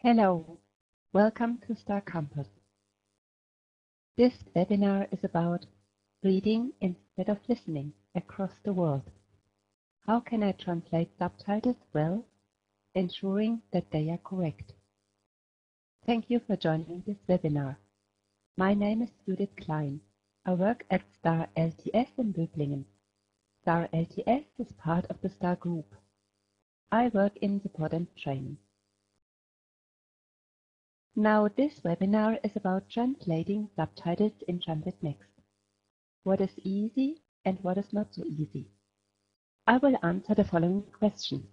Hello, welcome to Star Campus. This webinar is about reading instead of listening across the world. How can I translate subtitles well, ensuring that they are correct? Thank you for joining this webinar. My name is Judith Klein. I work at Star LTS in Böblingen. Star LTS is part of the Star Group. I work in support and training. Now this webinar is about translating subtitles in Transit NXT. What is easy and what is not so easy? I will answer the following questions.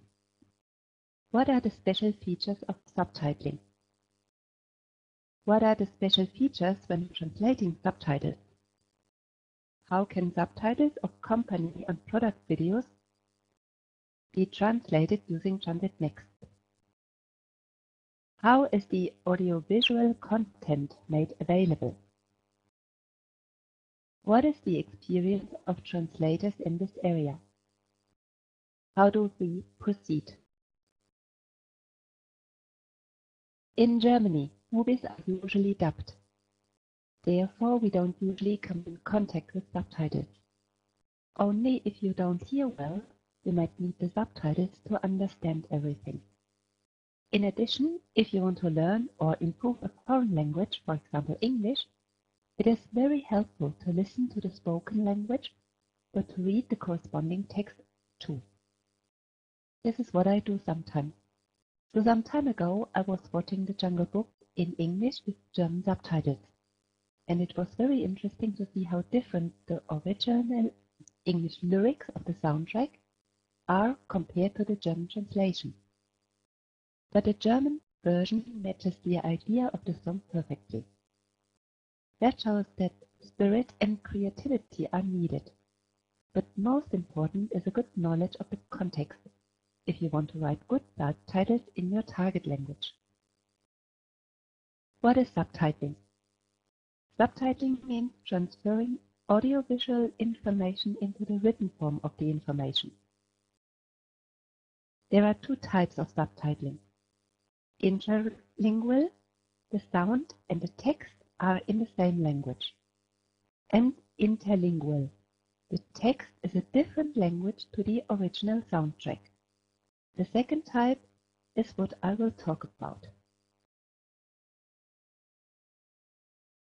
What are the special features of subtitling? What are the special features when translating subtitles? How can subtitles of company and product videos be translated using Transit NXT? How is the audiovisual content made available? What is the experience of translators in this area? How do we proceed? In Germany, movies are usually dubbed. Therefore, we don't usually come in contact with subtitles. Only if you don't hear well, you might need the subtitles to understand everything. In addition, if you want to learn or improve a foreign language, for example English, it is very helpful to listen to the spoken language or to read the corresponding text too. This is what I do sometimes. So some time ago I was watching The Jungle Book in English with German subtitles, and it was very interesting to see how different the original English lyrics of the soundtrack are compared to the German translation. But the German version matches the idea of the song perfectly. That shows that spirit and creativity are needed. But most important is a good knowledge of the context if you want to write good subtitles in your target language. What is subtitling? Subtitling means transferring audiovisual information into the written form of the information. There are two types of subtitling. Interlingual, the sound and the text are in the same language. And interlingual, the text is a different language to the original soundtrack. The second type is what I will talk about.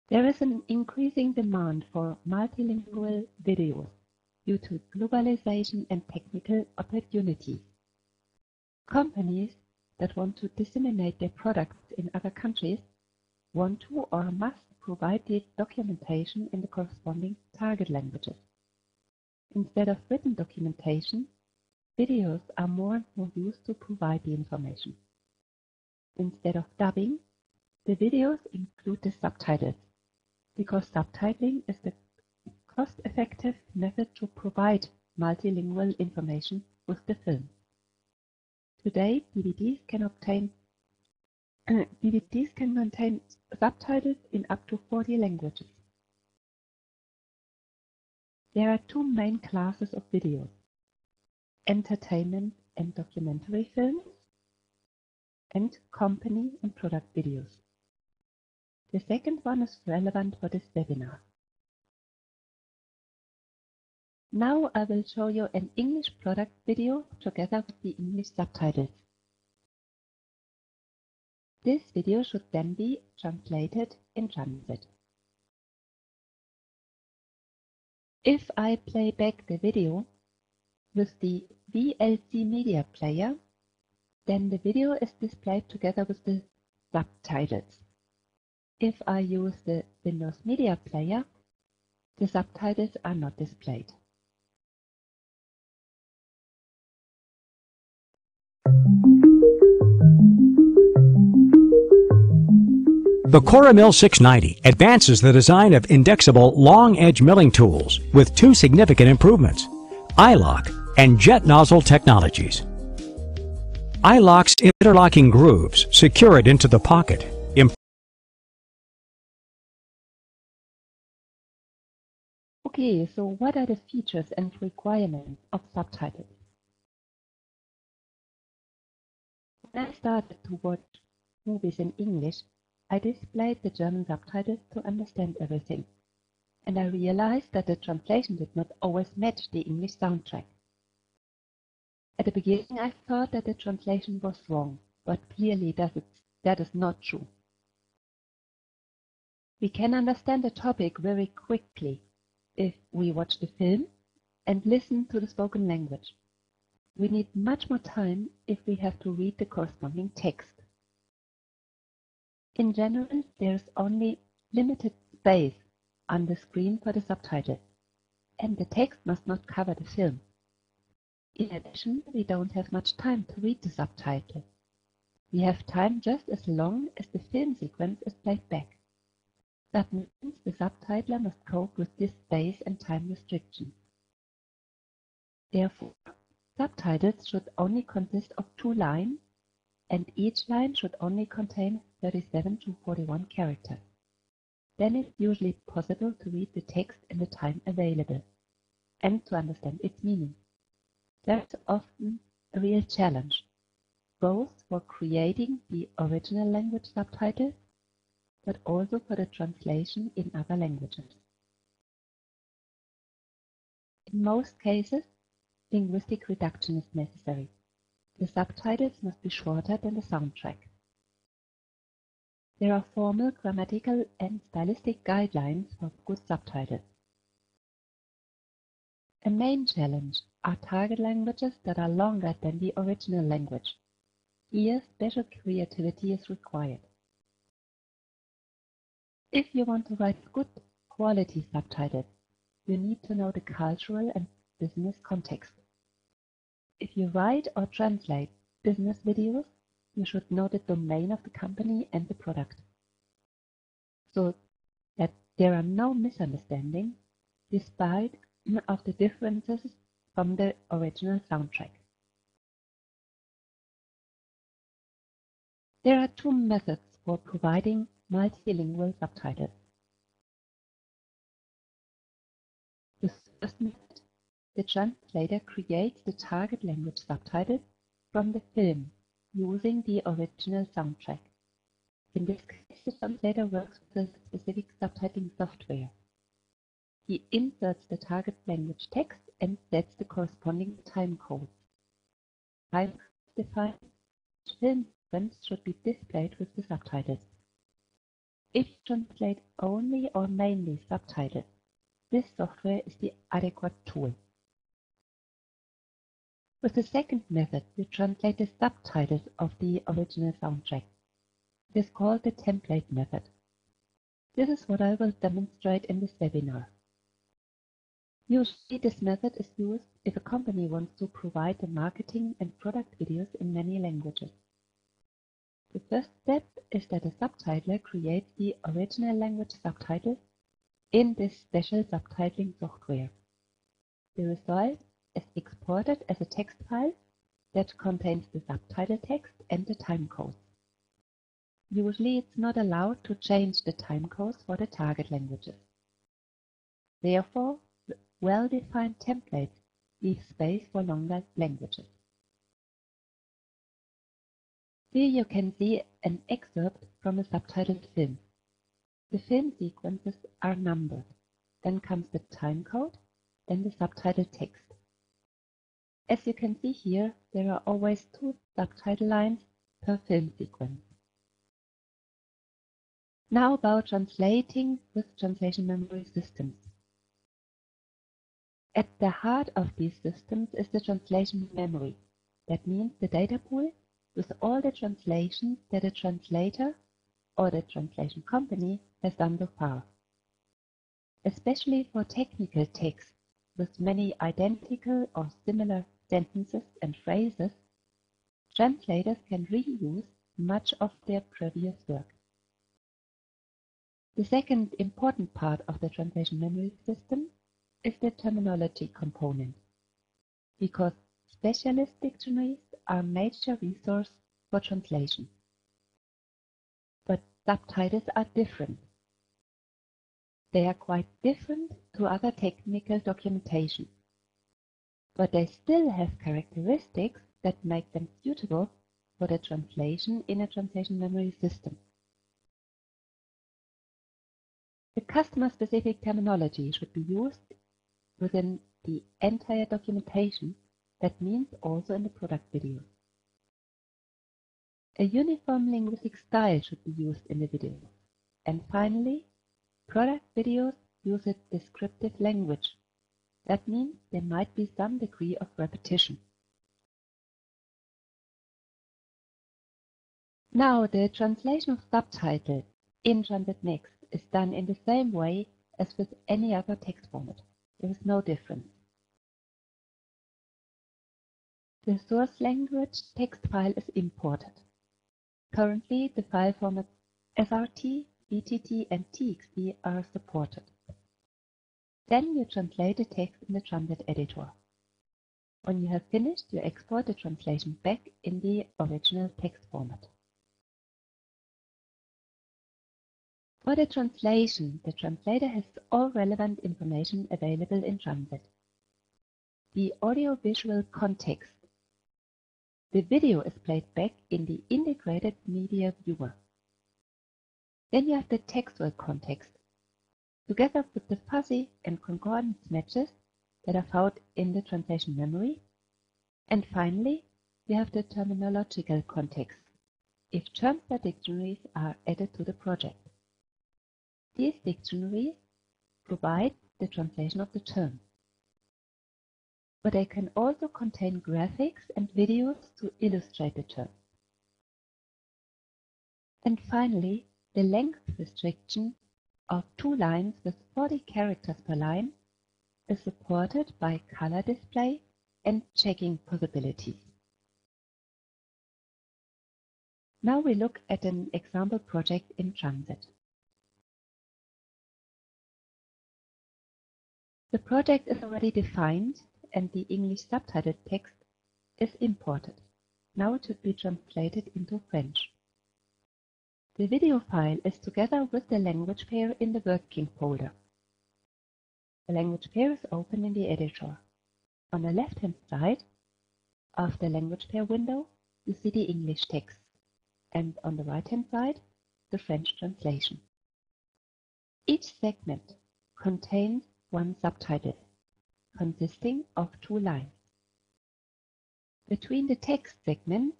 There is an increasing demand for multilingual videos due to globalization and technical opportunities. Companies that want to disseminate their products in other countries want to or must provide the documentation in the corresponding target languages. Instead of written documentation, videos are more and more used to provide the information. Instead of dubbing, the videos include the subtitles, because subtitling is the cost-effective method to provide multilingual information with the film. Today, DVDs can contain subtitles in up to 40 languages. There are two main classes of videos: entertainment and documentary films, and company and product videos. The second one is relevant for this webinar. Now I will show you an English product video together with the English subtitles. This video should then be translated in Transit. If I play back the video with the VLC media player, then the video is displayed together with the subtitles. If I use the Windows Media Player, the subtitles are not displayed. The Coramill 690 advances the design of indexable long-edge milling tools with two significant improvements: iLock and jet nozzle technologies. iLock's interlocking grooves secure it into the pocket. Okay, so what are the features and requirements of subtitles? When I started to watch movies in English, I displayed the German subtitles to understand everything, and I realized that the translation did not always match the English soundtrack. At the beginning I thought that the translation was wrong, but clearly that is not true. We can understand the topic very quickly if we watch the film and listen to the spoken language. We need much more time if we have to read the corresponding text. In general, there is only limited space on the screen for the subtitle, and the text must not cover the film. In addition, we don't have much time to read the subtitle. We have time just as long as the film sequence is played back. That means the subtitler must cope with this space and time restriction. Therefore, subtitles should only consist of 2 lines, and each line should only contain 37 to 41 characters. Then it's usually possible to read the text in the time available, and to understand its meaning. That's often a real challenge, both for creating the original language subtitles, but also for the translation in other languages. In most cases, linguistic reduction is necessary. The subtitles must be shorter than the soundtrack. There are formal grammatical and stylistic guidelines for good subtitles. A main challenge are target languages that are longer than the original language. Here, special creativity is required. If you want to write good quality subtitles, you need to know the cultural and business context. If you write or translate business videos, you should know the domain of the company and the product, so that there are no misunderstandings despite of the differences from the original soundtrack. There are 2 methods for providing multilingual subtitles. The first method, the translator creates the target language subtitles from the film using the original soundtrack. In this case, the translator works with a specific subtitling software. He inserts the target language text and sets the corresponding time codes. Time defines which film sequence should be displayed with the subtitles. If you translate only or mainly subtitles, this software is the adequate tool. With the second method, you translate the subtitles of the original soundtrack. It is called the template method. This is what I will demonstrate in this webinar. Usually this method is used if a company wants to provide the marketing and product videos in many languages. The first step is that a subtitler creates the original language subtitle in this special subtitling software. The result is exported as a text file that contains the subtitle text and the timecodes. Usually it's not allowed to change the timecodes for the target languages. Therefore, well-defined templates leave space for longer languages. Here you can see an excerpt from a subtitled film. The film sequences are numbered. Then comes the timecode, then the subtitle text. As you can see here, there are always 2 subtitle lines per film sequence. Now about translating with translation memory systems. At the heart of these systems is the translation memory. That means the data pool with all the translations that a translator or the translation company has done so far. Especially for technical texts with many identical or similar sentences and phrases, translators can reuse much of their previous work. The second important part of the translation memory system is the terminology component, because specialist dictionaries are a major resource for translation. But subtitles are different. They are quite different to other technical documentation, but they still have characteristics that make them suitable for the translation in a translation memory system. The customer-specific terminology should be used within the entire documentation. That means also in the product video. A uniform linguistic style should be used in the video. And finally, product videos use a descriptive language. That means there might be some degree of repetition. Now, the translation of subtitles in Transit NXT is done in the same way as with any other text format. There is no difference. The source language text file is imported. Currently, the file formats SRT, BTT, and TXT are supported. Then you translate the text in the Transit editor. When you have finished, you export the translation back in the original text format. For the translation, the translator has all relevant information available in Transit. The audio-visual context. The video is played back in the integrated media viewer. Then you have the textual context, together with the fuzzy and concordance matches that are found in the translation memory. And finally, you have the terminological context, if terms or dictionaries are added to the project. These dictionaries provide the translation of the term. But they can also contain graphics and videos to illustrate the term. And finally, the length restriction of 2 lines with 40 characters per line is supported by color display and checking possibilities. Now we look at an example project in Transit. The project is already defined and the English subtitled text is imported. Now it should be translated into French. The video file is together with the language pair in the working folder. The language pair is open in the editor. On the left-hand side of the language pair window, you see the English text, and on the right-hand side, the French translation. Each segment contains 1 subtitle, consisting of 2 lines. Between the text segments,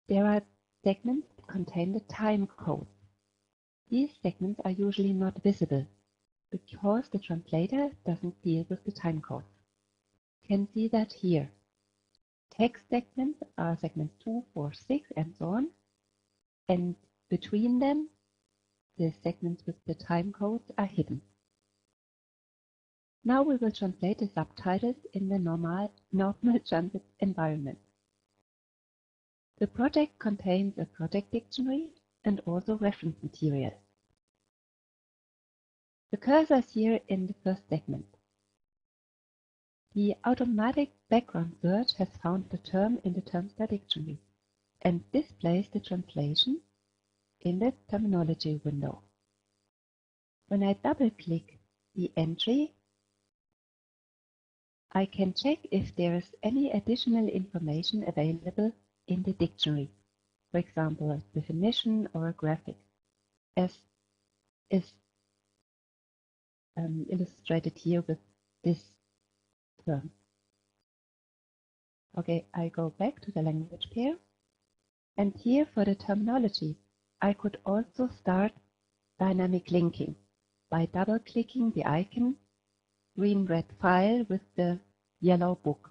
there are segments that contain the time code. These segments are usually not visible because the translator doesn't deal with the time code. You can see that here. Text segments are segments 2, 4, 6, and so on. And between them, the segments with the time codes are hidden. Now we will translate the subtitles in the normal Transit environment. The project contains a project dictionary and also reference material. The cursor is here in the first segment. The automatic background search has found the term in the terms dictionary and displays the translation in the terminology window. When I double-click the entry, I can check if there is any additional information available in the dictionary, for example, a definition or a graphic, as is illustrated here with this term. Okay, I go back to the language pair, and here for the terminology, I could also start dynamic linking by double-clicking the icon green-red file with the yellow book.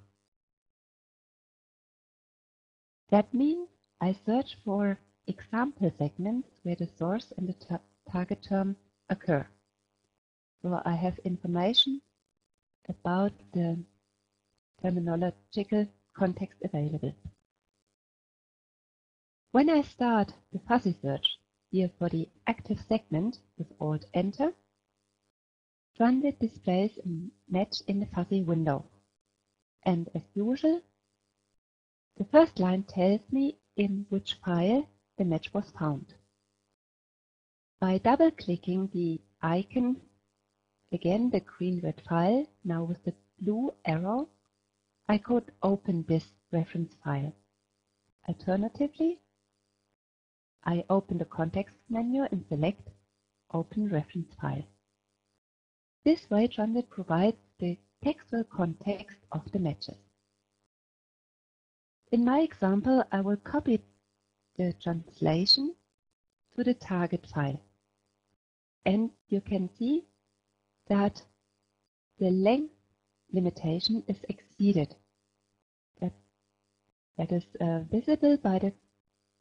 That means I search for example segments where the source and the target term occur. So I have information about the terminological context available. When I start the fuzzy search here for the active segment with Alt-Enter, Transit displays a match in the fuzzy window. And as usual, the first line tells me in which file the match was found. By double-clicking the icon, again the green-red file, now with the blue arrow, I could open this reference file Alternatively, I open the context menu and select Open Reference File. This way, Transit provides the textual context of the matches. In my example, I will copy the translation to the target file. And you can see that the length limitation is exceeded. That is visible by the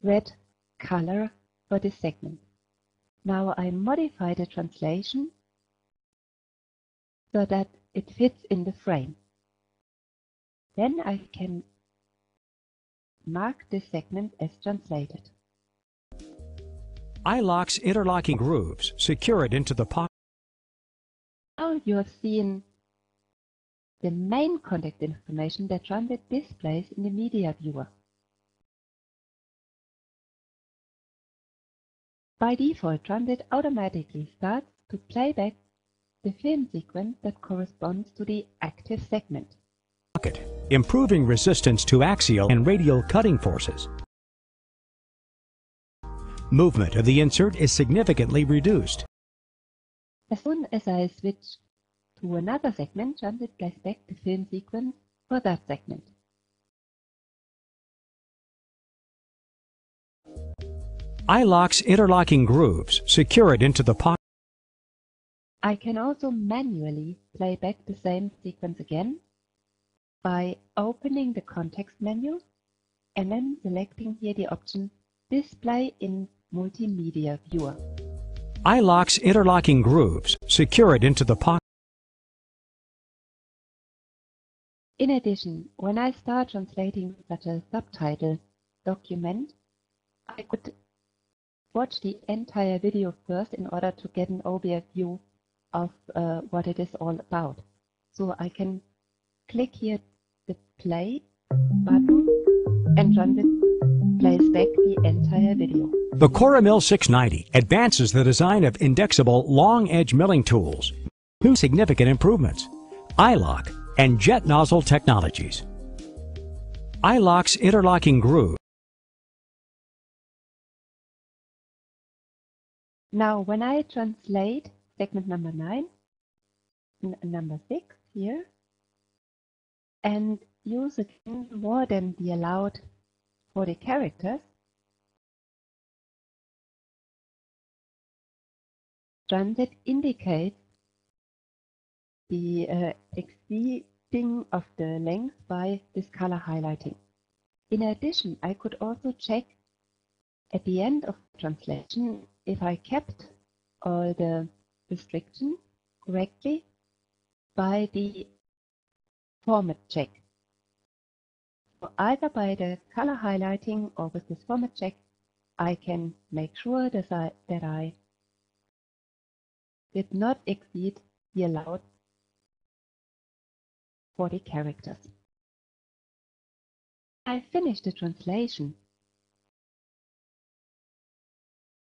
red color for this segment. Now I modify the translation so that it fits in the frame. Then I can mark this segment as translated. iLock's interlocking grooves secure it into the pocket. Now you have seen the main contact information that Transit displays in the media viewer. By default, Transit automatically starts to play back the film sequence that corresponds to the active segment, improving resistance to axial and radial cutting forces. Movement of the insert is significantly reduced. As soon as I switch to another segment, Transit plays back the film sequence for that segment. iLock's interlocking grooves secure it into the pocket. I can also manually play back the same sequence again by opening the context menu and then selecting here the option Display in Multimedia Viewer. iLock's interlocking grooves secure it into the pocket. In addition, when I start translating such a subtitle document, I could watch the entire video first in order to get an overview of what it is all about. So I can click here the play button and Transit plays back the entire video. The Coromil 690 advances the design of indexable long-edge milling tools. Two significant improvements: iLock and jet nozzle technologies. iLock's interlocking groove. Now, when I translate segment number 9, number 6 here, and use again more than the allowed 40 characters, Transit indicates the exceeding of the length by this color highlighting. In addition, I could also check at the end of the translation if I kept all the restrictions correctly by the format check. So either by the color highlighting or with this format check, I can make sure that I did not exceed the allowed 40 characters. I finished the translation.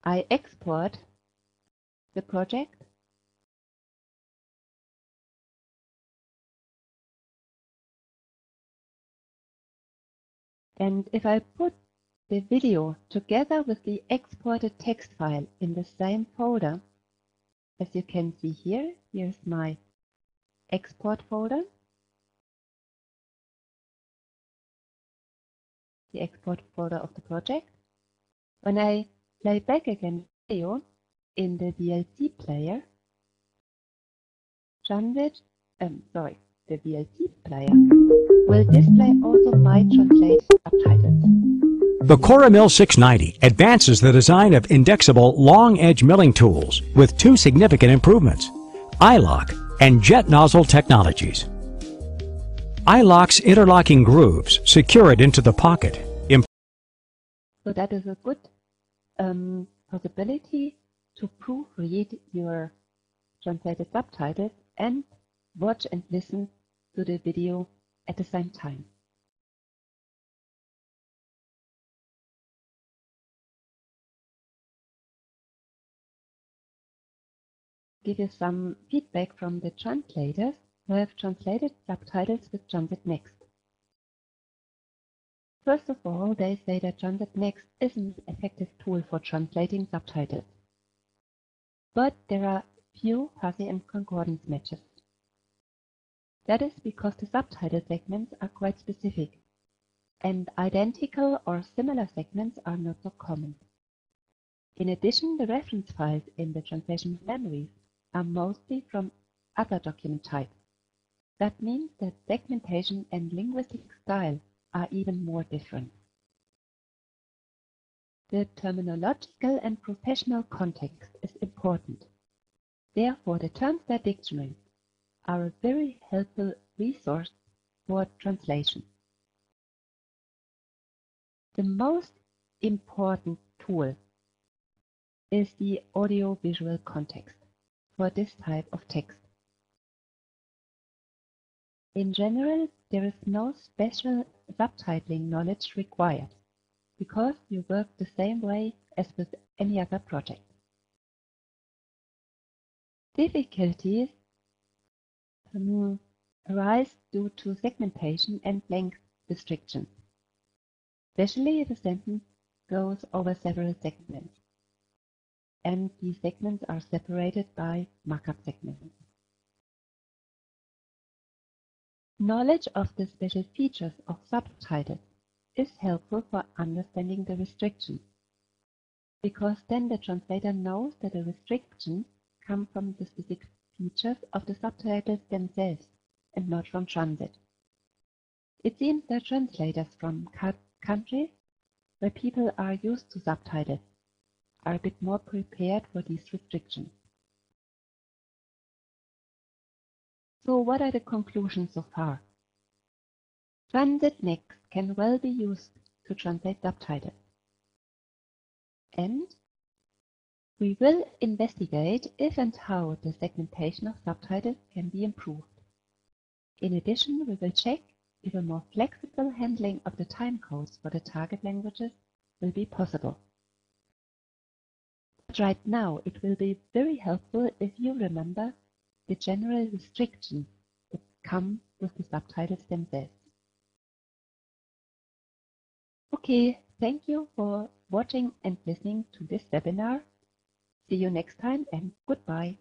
I export the project and if I put the video together with the exported text file in the same folder, as you can see here, here's my export folder, the export folder of the project. When I play back again video in the VLC player, the VLC player will display also my translated subtitles. The Coromil 690 advances the design of indexable long-edge milling tools with two significant improvements: iLock and jet nozzle technologies. iLock's interlocking grooves secure it into the pocket. So that is a good possibility to proofread your translated subtitles and watch and listen to the video at the same time. Give you some feedback from the translators who have translated subtitles with Transit NXT. First of all, they say that Transit NXT isn't an effective tool for translating subtitles. But there are few fuzzy and concordance matches. That is because the subtitle segments are quite specific, and identical or similar segments are not so common. In addition, the reference files in the translation memories are mostly from other document types. That means that segmentation and linguistic style are even more different. The terminological and professional context is important. Therefore, the Transit dictionaries are a very helpful resource for translation. The most important tool is the audio-visual context for this type of text. In general, there is no special subtitling knowledge required, because you work the same way as with any other project. Difficulties arise due to segmentation and length restrictions, especially if a sentence goes over several segments, and these segments are separated by markup segments. Knowledge of the special features of subtitles is helpful for understanding the restrictions, because then the translator knows that the restrictions come from the specific features of the subtitles themselves and not from Transit. It seems that translators from countries where people are used to subtitles are a bit more prepared for these restrictions. So what are the conclusions so far? Transit NXT can well be used to translate subtitles. And we will investigate if and how the segmentation of subtitles can be improved. In addition, we will check if a more flexible handling of the timecodes for the target languages will be possible. But right now, it will be very helpful if you remember the general restrictions that come with the subtitles themselves. Okay, thank you for watching and listening to this webinar. See you next time and goodbye.